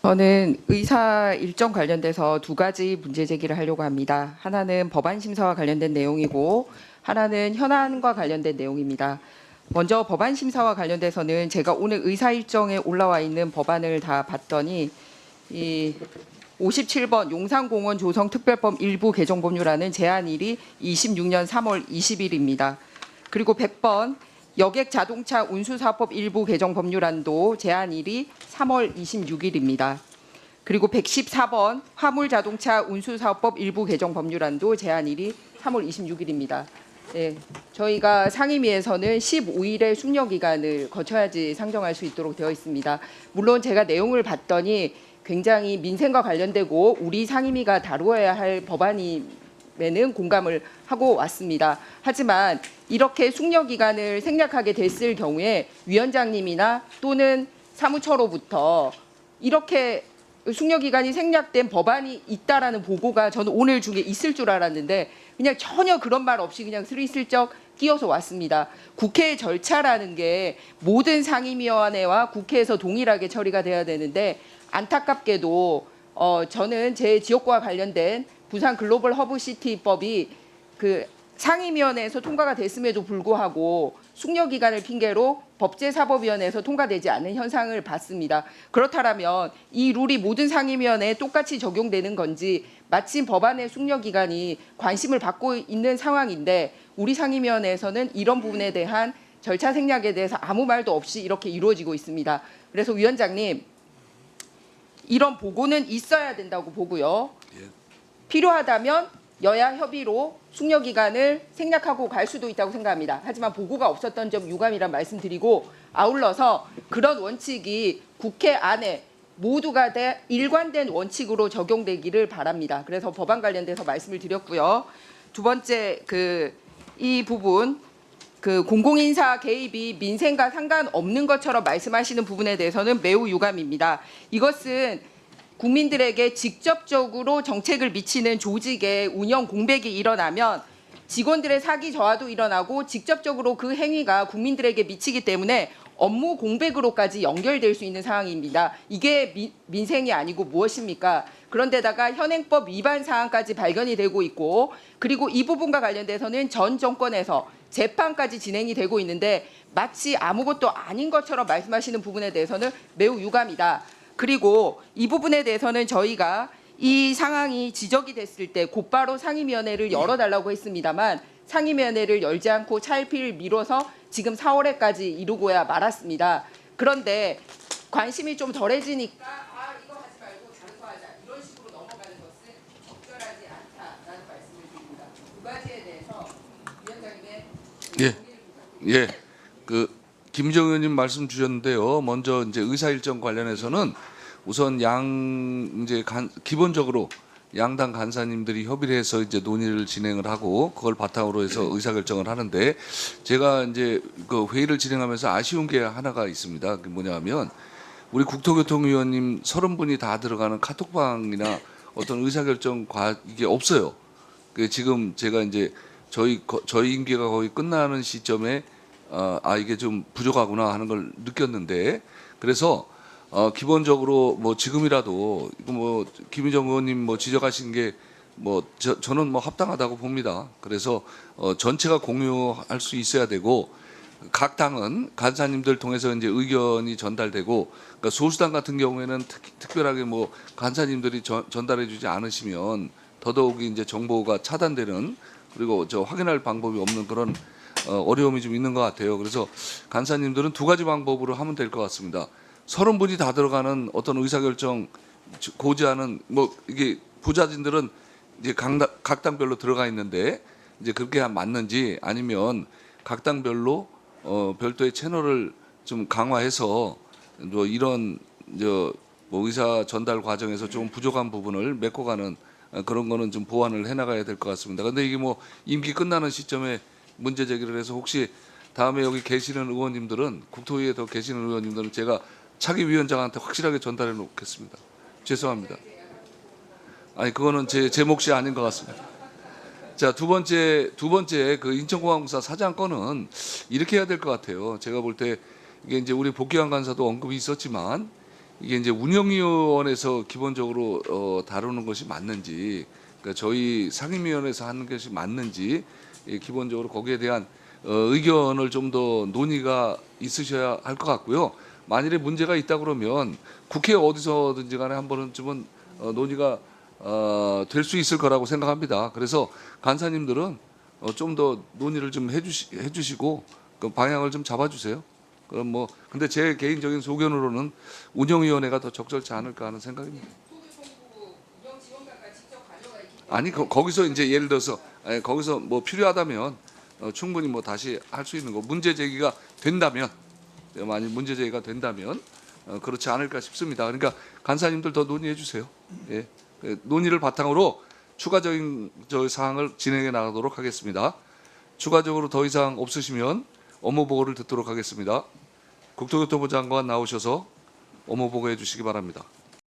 저는 의사 일정 관련돼서 두 가지 문제 제기를 하려고 합니다. 하나는 법안 심사와 관련된 내용이고 하나는 현안과 관련된 내용입니다. 먼저 법안 심사와 관련돼서는 제가 오늘 의사 일정에 올라와 있는 법안을 다 봤더니 이 57번 용산공원 조성 특별법 일부 개정 법률안은 제한일이 26년 3월 20일입니다. 그리고 100번 여객 자동차 운수사법 일부 개정 법률안도 제한일이 3월 26일입니다. 그리고 114번 화물자동차 운수사법 일부 개정 법률안도 제한일이 3월 26일입니다. 네, 저희가 상임위에서는 15일의 숙려기간을 거쳐야지 상정할 수 있도록 되어 있습니다. 물론 제가 내용을 봤더니 굉장히 민생과 관련되고 우리 상임위가 다루어야 할 법안임에는 공감을 하고 왔습니다. 하지만 이렇게 숙려기간을 생략하게 됐을 경우에 위원장님이나 또는 사무처로부터 이렇게 숙려기간이 생략된 법안이 있다라는 보고가 저는 오늘 중에 있을 줄 알았는데 그냥 전혀 그런 말 없이 그냥 스리슬쩍 끼어서 왔습니다. 국회의 절차라는 게 모든 상임위원회와 국회에서 동일하게 처리가 돼야 되는데 안타깝게도 저는 제 지역과 관련된 부산 글로벌 허브시티법이 그 상임위원회에서 통과가 됐음에도 불구하고 숙려기간을 핑계로 법제사법위원회에서 통과되지 않는 현상을 봤습니다. 그렇다면 이 룰이 모든 상임위원회에 똑같이 적용되는 건지 마침 법안의 숙려기간이 관심을 받고 있는 상황인데 우리 상임위원회에서는 이런 부분에 대한 절차 생략에 대해서 아무 말도 없이 이렇게 이루어지고 있습니다. 그래서 위원장님 이런 보고는 있어야 된다고 보고요. 필요하다면 여야 협의로 숙려기간을 생략하고 갈 수도 있다고 생각합니다. 하지만 보고가 없었던 점 유감이란 말씀드리고 아울러서 그런 원칙이 국회 안에 모두가 일관된 원칙으로 적용되기를 바랍니다. 그래서 법안 관련돼서 말씀을 드렸고요. 두 번째 이 부분 공공인사 개입이 민생과 상관없는 것처럼 말씀하시는 부분에 대해서는 매우 유감입니다. 이것은 국민들에게 직접적으로 정책을 미치는 조직의 운영 공백이 일어나면 직원들의 사기 저하도 일어나고 직접적으로 그 행위가 국민들에게 미치기 때문에 업무 공백으로까지 연결될 수 있는 상황입니다. 이게 민생이 아니고 무엇입니까? 그런데다가 현행법 위반 사항까지 발견이 되고 있고 그리고 이 부분과 관련돼서는 전 정권에서 재판까지 진행이 되고 있는데 마치 아무것도 아닌 것처럼 말씀하시는 부분에 대해서는 매우 유감이다. 그리고 이 부분에 대해서는 저희가 이 상황이 지적이 됐을 때 곧바로 상임위원회를 열어달라고 했습니다만 상임위원회를 열지 않고 차일피일 미뤄서 지금 4월에까지 이루고야 말았습니다. 그런데 관심이 좀 덜해지니까 이거 하지 말고 다른 거 하자 이런 식으로 넘어가는 것은 적절하지 않다라는 말씀을 드립니다. 두 가지에 대해서 위원장님의 예, 김정 의원님 말씀 주셨는데요. 먼저 이제 의사 일정 관련해서는 우선 기본적으로 양당 간사님들이 협의를 해서 이제 논의를 진행을 하고 그걸 바탕으로 해서 의사 결정을 하는데 제가 이제 그 회의를 진행하면서 아쉬운 게 하나가 있습니다. 그게 뭐냐면 우리 국토교통위원님 30분이 다 들어가는 카톡방이나 어떤 의사 결정 이게 없어요. 지금 제가 이제 저희 임기가 거의 끝나는 시점에 이게 좀 부족하구나 하는 걸 느꼈는데 그래서 기본적으로 뭐 지금이라도 이거 뭐 김희정 의원님 뭐 지적하신 게 뭐 저는 뭐 합당하다고 봅니다. 그래서 전체가 공유할 수 있어야 되고 각 당은 간사님들 통해서 이제 의견이 전달되고 그러니까 소수당 같은 경우에는 특별하게 뭐 간사님들이 전달해주지 않으시면 더더욱이 이제 정보가 차단되는 그리고 확인할 방법이 없는 그런 어려움이 좀 있는 것 같아요. 그래서 간사님들은 두 가지 방법으로 하면 될 것 같습니다. 30분이 다 들어가는 어떤 의사결정 고지하는 뭐 이게 부자진들은 이제 각 당별로 들어가 있는데 이제 그렇게 맞는지 아니면 각 당별로 별도의 채널을 좀 강화해서 뭐 이런 뭐 의사 전달 과정에서 좀 부족한 부분을 메꿔가는 그런 거는 좀 보완을 해나가야 될 것 같습니다. 그런데 이게 뭐 임기 끝나는 시점에 문제 제기를 해서 혹시 다음에 여기 계시는 의원님들은 국토위에 더 계시는 의원님들은 제가 차기 위원장한테 확실하게 전달해 놓겠습니다. 죄송합니다. 아니 그거는 제 몫이 아닌 것 같습니다. 자, 두 번째 그 인천공항공사 사장 건은 이렇게 해야 될 것 같아요. 제가 볼 때 이게 이제 우리 복귀한 간사도 언급이 있었지만 이게 이제 운영위원회에서 기본적으로 다루는 것이 맞는지, 그러니까 저희 상임위원회에서 하는 것이 맞는지, 기본적으로 거기에 대한 의견을 좀 더 논의가 있으셔야 할 것 같고요. 만일에 문제가 있다 그러면 국회 어디서든지 간에 한 번쯤은 논의가 될 수 있을 거라고 생각합니다. 그래서 간사님들은 좀 더 논의를 좀 해주시고 그 방향을 좀 잡아주세요. 그럼 뭐 근데 제 개인적인 소견으로는 운영위원회가 더 적절치 않을까 하는 생각입니다. 아니 거기서 이제 예를 들어서 거기서 뭐 필요하다면 충분히 뭐 다시 할 수 있는 거 문제 제기가 된다면 만약 문제 제기가 된다면 그렇지 않을까 싶습니다. 그러니까 간사님들 더 논의해 주세요. 예. 논의를 바탕으로 추가적인 사항을 진행해 나가도록 하겠습니다. 추가적으로 더 이상 없으시면 업무 보고를 듣도록 하겠습니다. 국토교통부 장관 나오셔서 업무 보고해 주시기 바랍니다.